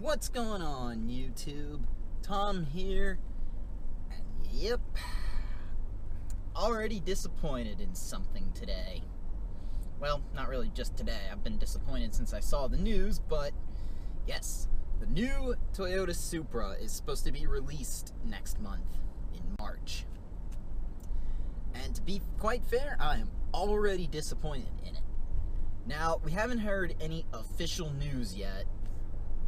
What's going on, YouTube? Tom here, and yep, already disappointed in something today. Well, not really just today. I've been disappointed since I saw the news, but yes, the new Toyota Supra is supposed to be released next month in March. And to be quite fair, I am already disappointed in it. Now, we haven't heard any official news yet,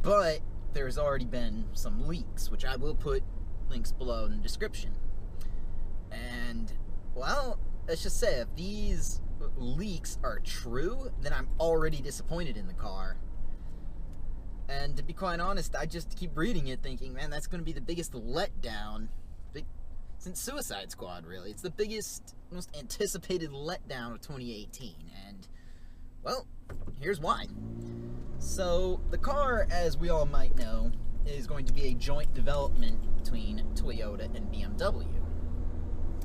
but there's already been some leaks, which I will put links below in the description. And, well, let's just say, if these leaks are true, then I'm already disappointed in the car. And to be quite honest, I just keep reading it thinking, man, that's going to be the biggest letdown since Suicide Squad, really. It's the biggest, most anticipated letdown of 2018, and, well, here's why. So, the car, as we all might know, is going to be a joint development between Toyota and BMW.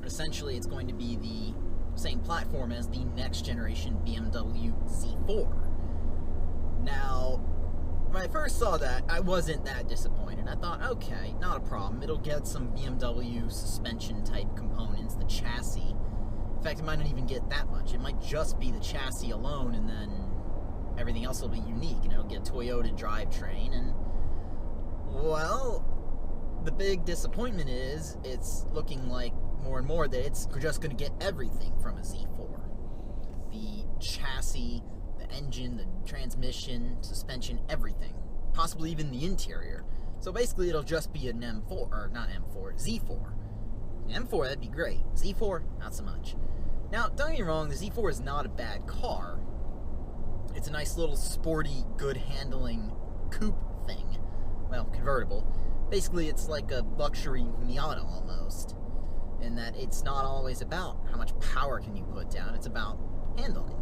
Essentially, it's going to be the same platform as the next generation BMW Z4. Now, when I first saw that, I wasn't that disappointed. I thought, okay, not a problem. It'll get some BMW suspension-type components, the chassis. In fact, it might not even get that much. It might just be the chassis alone, and then everything else will be unique, and it'll get Toyota drivetrain. And, well, the big disappointment is it's looking like more and more that it's just going to get everything from a Z4. The chassis, the engine, the transmission, suspension, everything. Possibly even the interior. So basically it'll just be an M4, or not M4, Z4. M4, that'd be great. Z4, not so much. Now, don't get me wrong, the Z4 is not a bad car. It's a nice little sporty, good handling coupe thing. Well, convertible. Basically, it's like a luxury Miata almost. In that it's not always about how much power can you put down, it's about handling.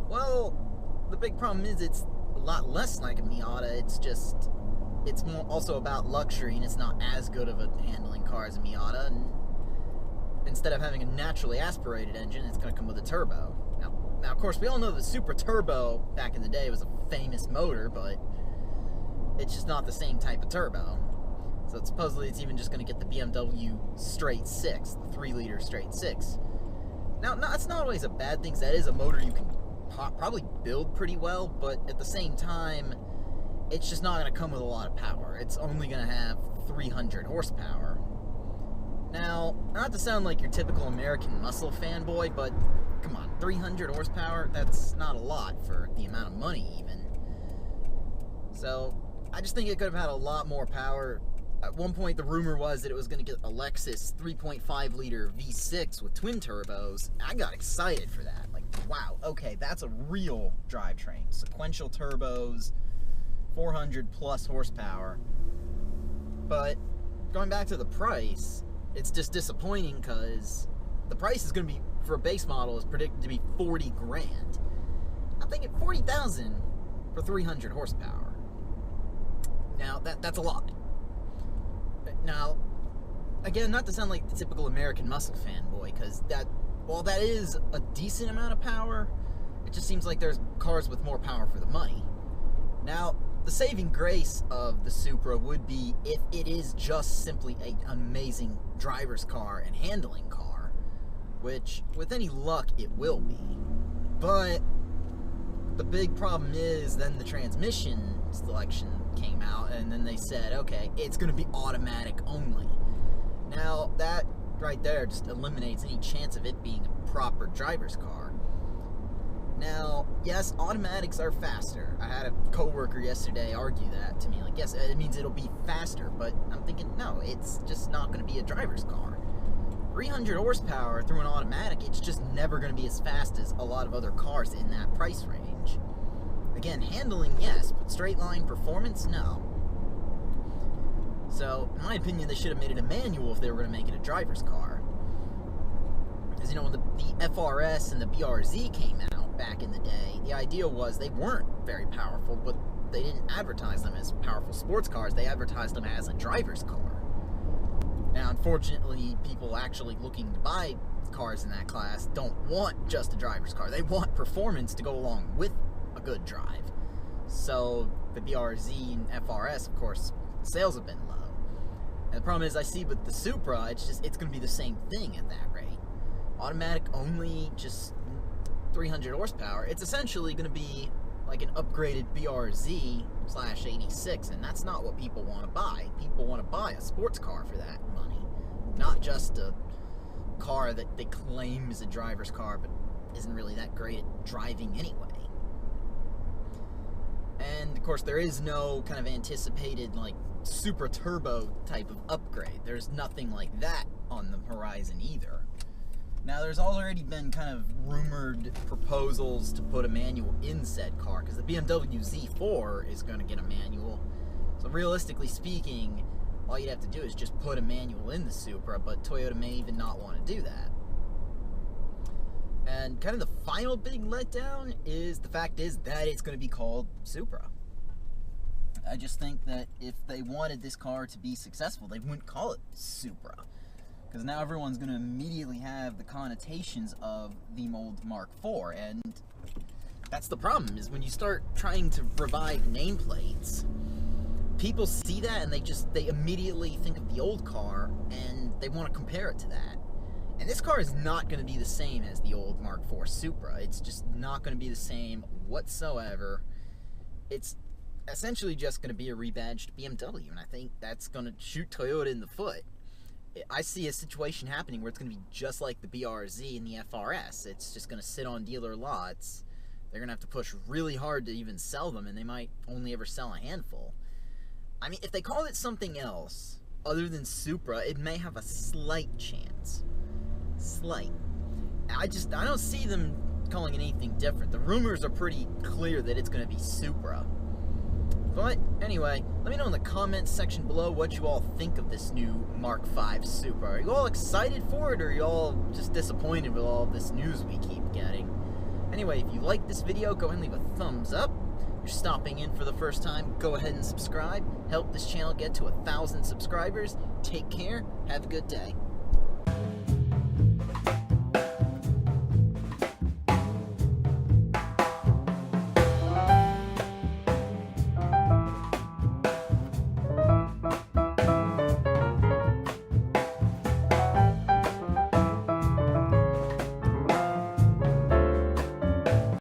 Well, the big problem is it's a lot less like a Miata. It's more also about luxury, and it's not as good of a handling car as a Miata. And instead of having a naturally aspirated engine, it's going to come with a turbo. Now, of course, we all know the Supra Turbo back in the day was a famous motor, but it's just not the same type of turbo. So supposedly it's even just going to get the BMW straight 6, the 3-liter straight 6. Now, that's not always a bad thing, because that is a motor you can probably build pretty well, but at the same time, it's just not going to come with a lot of power. It's only going to have 300 horsepower. Now, not to sound like your typical American muscle fanboy, but come on, 300 horsepower? That's not a lot for the amount of money, even. So, I just think it could have had a lot more power. At one point, the rumor was that it was going to get a Lexus 3.5-liter V6 with twin turbos. I got excited for that. Like, wow, okay, that's a real drivetrain. Sequential turbos, 400-plus horsepower. But, going back to the price, it's just disappointing because the price is going to be, for a base model, is predicted to be 40 grand. I'm thinking 40,000 for 300 horsepower. Now, that's a lot. Now, again, not to sound like the typical American muscle fanboy, because while that is a decent amount of power, it just seems like there's cars with more power for the money. Now, the saving grace of the Supra would be if it is just simply an amazing driver's car and handling car, which, with any luck, it will be. But the big problem is then the transmission selection came out, and then they said, okay, it's going to be automatic only. Now, that right there just eliminates any chance of it being a proper driver's car. Now, yes, automatics are faster. I had a coworker yesterday argue that to me, like, yes, it means it'll be faster, but I'm thinking, no, it's just not going to be a driver's car. 300 horsepower through an automatic, it's just never going to be as fast as a lot of other cars in that price range. Again, handling, yes, but straight line performance, no. So, in my opinion, they should have made it a manual if they were going to make it a driver's car. Because, you know, when the FRS and the BRZ came out back in the day, the idea was they weren't very powerful, but they didn't advertise them as powerful sports cars. They advertised them as a driver's car. Now, unfortunately, people actually looking to buy cars in that class don't want just a driver's car. They want performance to go along with a good drive. So the BRZ and FRS, of course, sales have been low. And the problem is, I see with the Supra, it's going to be the same thing at that rate. Automatic only, just 300 horsepower. It's essentially going to be like an upgraded BRZ/86, and that's not what people want to buy. People want to buy a sports car for that money, not just a car that they claim is a driver's car, but isn't really that great at driving anyway. And of course, there is no kind of anticipated like Supra turbo type of upgrade. There's nothing like that on the horizon either. Now, there's already been kind of rumored proposals to put a manual in said car, because the BMW Z4 is going to get a manual. So realistically speaking, all you'd have to do is just put a manual in the Supra, but Toyota may even not want to do that. And kind of the final big letdown is the fact is that it's going to be called Supra. I just think that if they wanted this car to be successful, they wouldn't call it Supra. Because now everyone's going to immediately have the connotations of the old Mark IV, and that's the problem, is when you start trying to revive nameplates, people see that and they immediately think of the old car, and they want to compare it to that. And this car is not going to be the same as the old Mark IV Supra. It's just not going to be the same whatsoever. It's essentially just going to be a rebadged BMW, and I think that's going to shoot Toyota in the foot. I see a situation happening where it's going to be just like the BRZ and the FRS. It's just going to sit on dealer lots. They're going to have to push really hard to even sell them, and they might only ever sell a handful. I mean, if they called it something else other than Supra, it may have a slight chance. Slight. I don't see them calling it anything different. The rumors are pretty clear that it's going to be Supra. But anyway, let me know in the comments section below what you all think of this new Mark V Supra. Are you all excited for it, or are you all just disappointed with all this news we keep getting? Anyway, if you like this video, go ahead and leave a thumbs up. If you're stopping in for the first time, go ahead and subscribe. Help this channel get to 1,000 subscribers. Take care. Have a good day.